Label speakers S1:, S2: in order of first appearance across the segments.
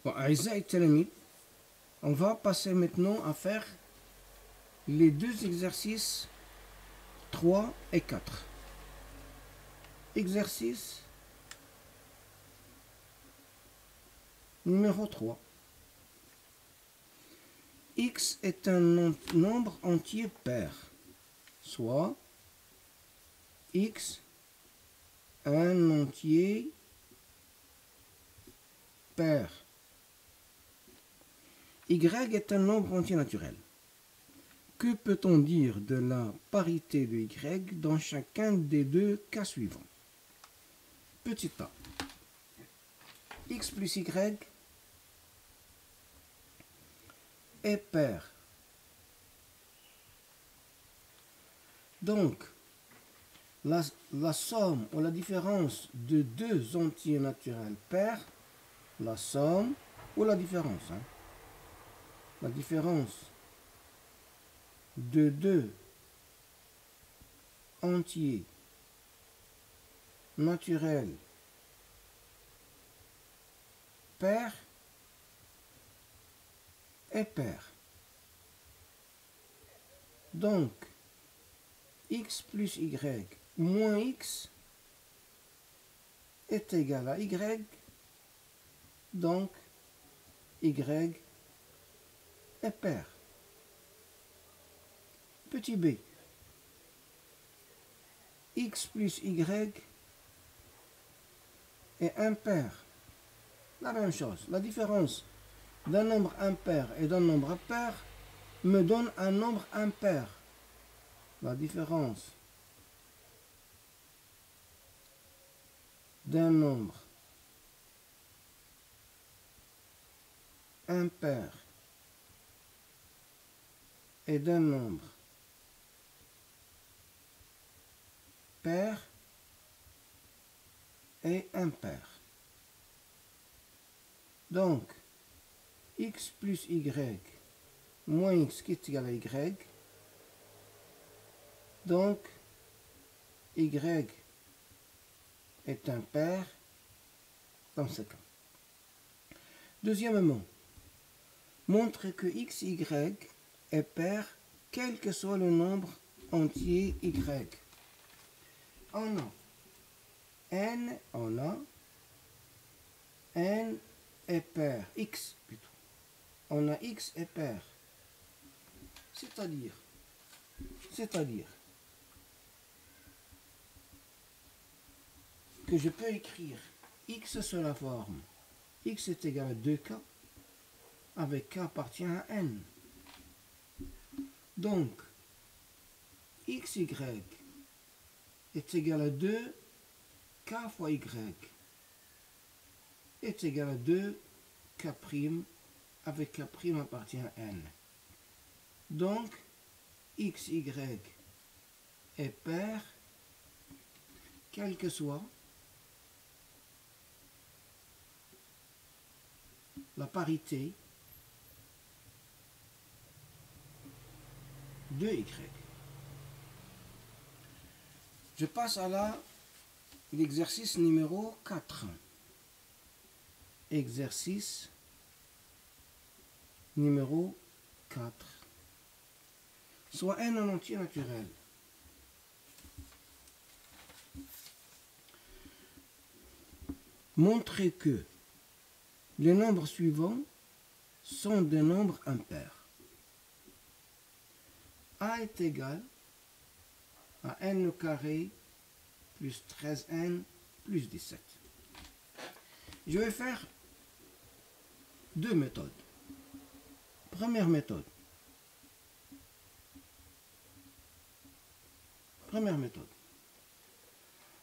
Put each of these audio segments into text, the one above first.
S1: Bon, أعزائي التلاميذ, on va passer maintenant à faire les deux exercices 3 et 4. Exercice numéro 3. X est un nombre entier pair, soit X un entier pair. Y est un nombre entier naturel. Que peut-on dire de la parité de Y dans chacun des deux cas suivants? Petit A. X plus Y est pair. Donc, la somme ou la différence de deux entiers naturels pairs, la somme ou la différence, la différence de deux entiers naturels pairs est pair. Donc, X plus Y moins X est égal à Y, donc Y est pair. Petit b, X plus Y est impair. La même chose, la différence d'un nombre impair et d'un nombre pair me donne un nombre impair. La différence d'un nombre impair et d'un nombre pair est impair. Donc, X plus Y moins X qui est égal à Y. Donc, Y est impair dans ce cas. Deuxièmement, montre que X, Y est pair quel que soit le nombre entier Y. On a N est pair, X plutôt. On a X est pair. C'est-à-dire que je peux écrire X sous la forme X est égal à 2K avec K appartient à N. Donc, XY est égal à 2 K fois Y est égal à 2 K' avec K' appartient à N. Donc, XY est pair quel que soit la parité de Y. Je passe à l'exercice numéro 4. Exercice numéro 4. Soit N en entier naturel. Montrez que les nombres suivants sont des nombres impairs. A est égal à n au carré plus 13n plus 17. Je vais faire deux méthodes. Première méthode.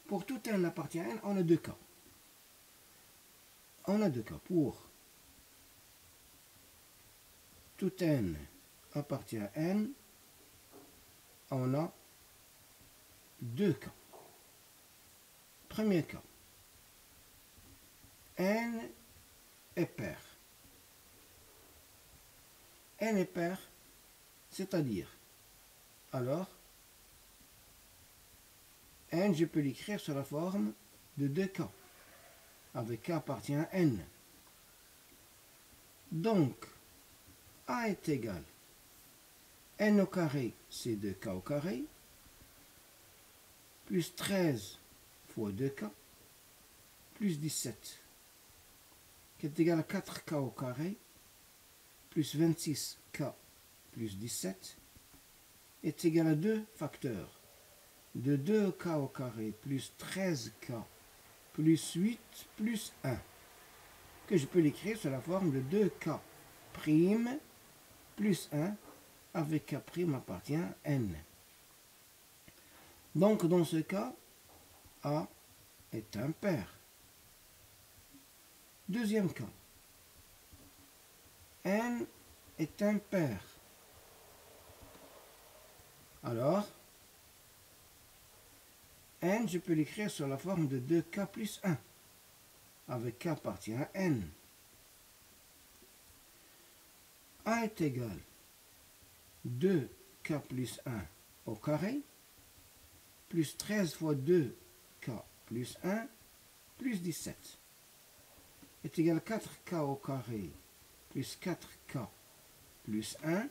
S1: Pour tout n appartient à n, on a deux cas. Pour tout n appartient à n, on a deux cas. Premier cas. N est pair. N est pair, c'est-à-dire, alors, N, je peux l'écrire sous la forme de 2K, avec K appartient à N. Donc, A est égal n au carré, c'est 2k au carré, plus 13 fois 2k, plus 17, qui est égal à 4k au carré, plus 26k plus 17, est égal à 2 facteurs de 2k au carré plus 13k plus 8 plus 1, que je peux l'écrire sous la forme de 2k prime plus 1, avec k prime appartient à n. Donc dans ce cas, A est impair. Deuxième cas, n est impair. Alors, n, je peux l'écrire sous la forme de 2k plus 1, avec k appartient à n. A est égal 2k plus 1 au carré, plus 13 fois 2k plus 1, plus 17, est égal à 4k au carré, plus 4k plus 1,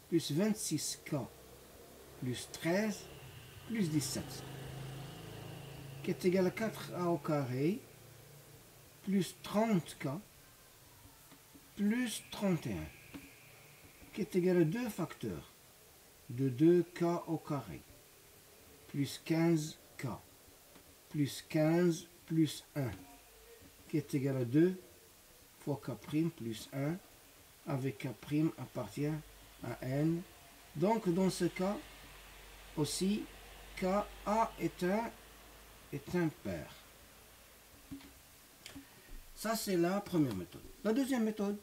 S1: plus 26k plus 13, plus 17, qui est égal à 4a au carré, plus 30k, plus 31, qui est égal à 2 facteurs de 2k au carré, plus 15k, plus 15 plus 1, qui est égal à 2 fois k' plus 1, avec k' appartient à n. Donc dans ce cas aussi, KA est impair. Ça, c'est la première méthode. La deuxième méthode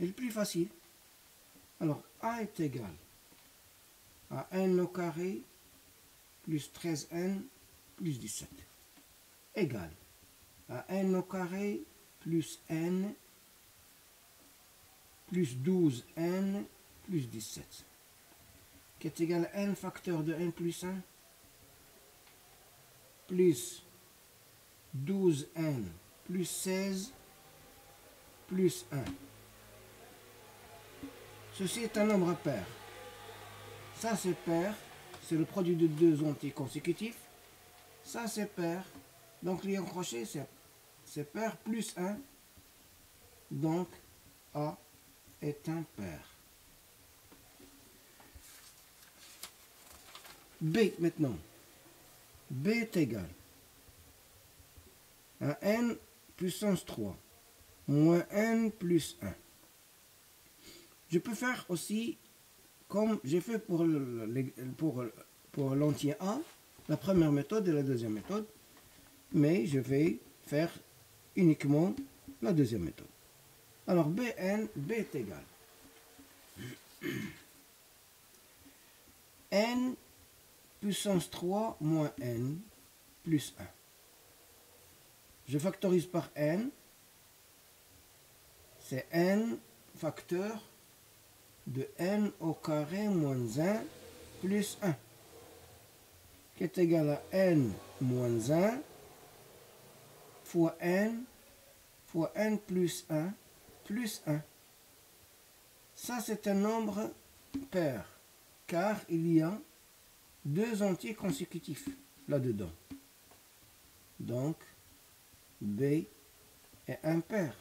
S1: est plus facile. Alors, A est égal à n au carré plus 13n plus 17, égal à n au carré plus n plus 12n plus 17, qui est égal à n facteur de n plus 1 plus 12n plus 16 plus 1. Ceci est un nombre pair. Ça c'est pair, c'est le produit de deux entiers consécutifs. Ça c'est pair, donc liant crochet c'est pair plus 1, donc A est impair. B maintenant. B est égal à n puissance 3 moins n plus 1. Je peux faire aussi comme j'ai fait pour l'entier A, la première méthode et la deuxième méthode, mais je vais faire uniquement la deuxième méthode. Alors B est égal n puissance 3 moins n plus 1. Je factorise par n, c'est n facteur de n au carré moins 1 plus 1, qui est égal à n moins 1 fois n plus 1 plus 1. Ça, c'est un nombre pair, car il y a deux entiers consécutifs là-dedans. Donc, B est impair,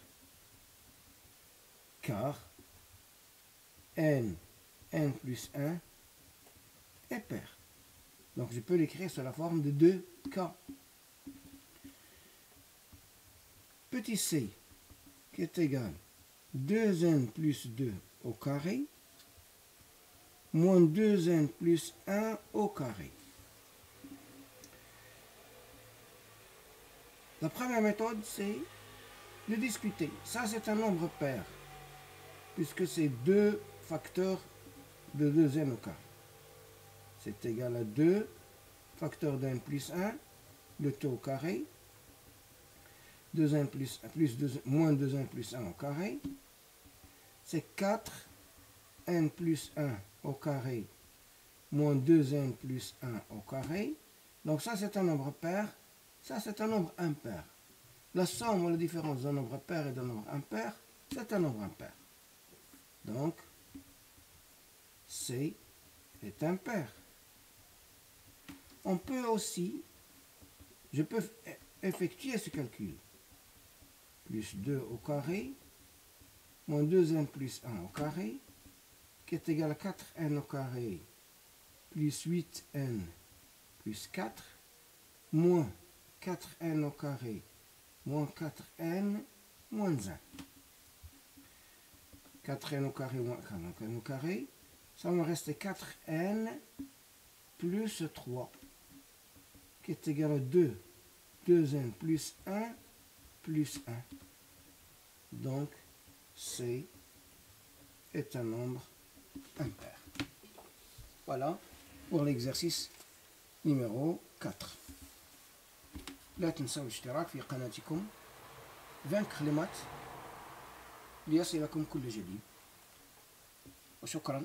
S1: car n plus 1 est pair. Donc, je peux l'écrire sous la forme de 2k. Petit c, qui est égal 2n plus 2 au carré, moins 2n plus 1 au carré. La première méthode, c'est de discuter. Ça, c'est un nombre pair, puisque c'est 2 facteurs de 2n au carré. C'est égal à 2 facteurs d'un plus 1, le tout au carré, 2n plus, moins 2n plus 1 au carré, c'est 4 n plus 1 au carré moins 2n plus 1 au carré. Donc ça c'est un nombre pair, ça c'est un nombre impair. La somme ou la différence d'un nombre pair et d'un nombre impair, c'est un nombre impair. Donc, C est impair. On peut aussi, je peux effectuer ce calcul. Plus 2 au carré, moins 2n plus 1 au carré, qui est égal à 4n au carré, plus 8n plus 4, moins 4n au carré, moins 4n, moins 1. 4n au carré, moins 4n au carré, ça me reste 4n plus 3, qui est égal à 2. 2n plus 1 plus 1. Donc, C est un nombre impair. Voilà pour l'exercice numéro 4. لا تنسوا الاشتراك في قناتكم vaincre les maths ليصلكم كل جديد وشكرا.